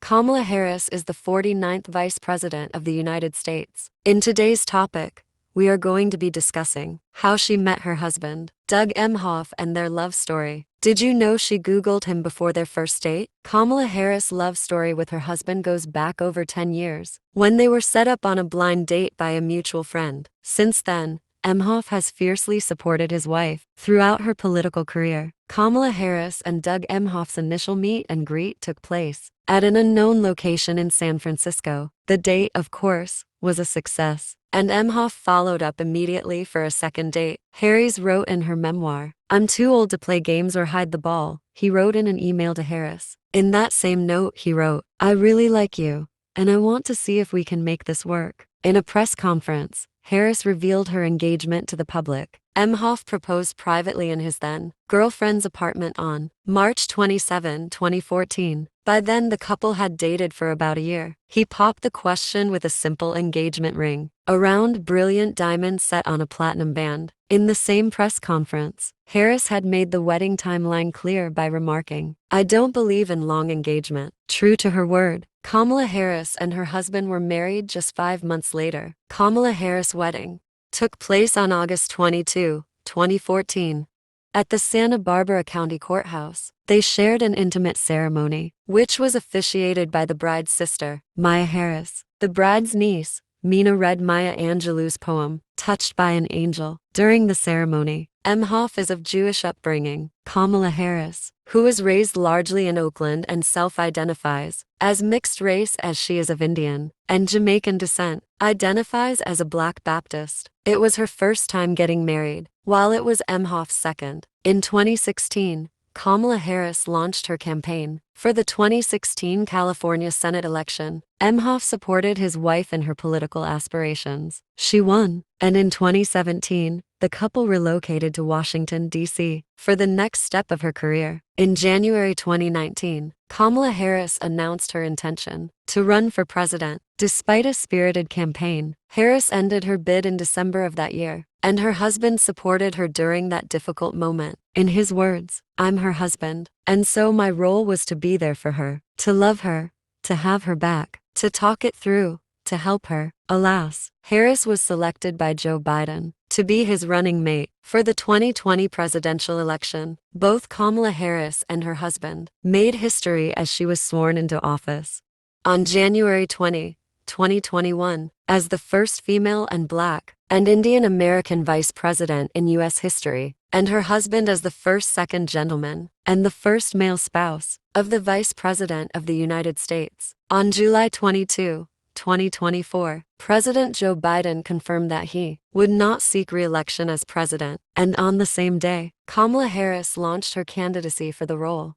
Kamala Harris is the 49th Vice President of the United States. In today's topic, we are going to be discussing how she met her husband, Doug Emhoff, and their love story. Did you know she Googled him before their first date? Kamala Harris' love story with her husband goes back over 10 years, when they were set up on a blind date by a mutual friend. Since then, Emhoff has fiercely supported his wife throughout her political career. Kamala Harris and Doug Emhoff's initial meet and greet took place at an unknown location in San Francisco. The date, of course, was a success, and Emhoff followed up immediately for a second date. Harris wrote in her memoir, "I'm too old to play games or hide the ball," he wrote in an email to Harris. In that same note, he wrote, "I really like you, and I want to see if we can make this work." In a press conference, Harris revealed her engagement to the public. Emhoff proposed privately in his then-girlfriend's apartment on March 27, 2014. By then, the couple had dated for about a year. He popped the question with a simple engagement ring, a round, brilliant diamond set on a platinum band. In the same press conference, Harris had made the wedding timeline clear by remarking, "I don't believe in long engagement." True to her word, Kamala Harris and her husband were married just 5 months later. Kamala Harris' wedding took place on August 22, 2014. At the Santa Barbara County Courthouse, they shared an intimate ceremony, which was officiated by the bride's sister, Maya Harris. The bride's niece, Mina, read Maya Angelou's poem, "Touched by an Angel." During the ceremony, Emhoff is of Jewish upbringing. Kamala Harris, who was raised largely in Oakland and self-identifies as mixed race as she is of Indian and Jamaican descent, identifies as a Black Baptist. It was her first time getting married, while it was Emhoff's second. In 2016, Kamala Harris launched her campaign for the 2016 California Senate election. Emhoff supported his wife in her political aspirations. She won, and in 2017, the couple relocated to Washington, D.C. for the next step of her career. In January 2019, Kamala Harris announced her intention to run for president. Despite a spirited campaign, Harris ended her bid in December of that year, and her husband supported her during that difficult moment. In his words, "I'm her husband, and so my role was to be there for her, to love her, to have her back, to talk it through, to help her." Alas, Harris was selected by Joe Biden to be his running mate for the 2020 presidential election. Both Kamala Harris and her husband made history as she was sworn into office on January 20, 2021, as the first female and Black and Indian American vice president in U.S. history, and her husband as the first second gentleman and the first male spouse of the Vice President of the United States. On July 22, 2024, President Joe Biden confirmed that he would not seek re-election as president, and on the same day, Kamala Harris launched her candidacy for the role.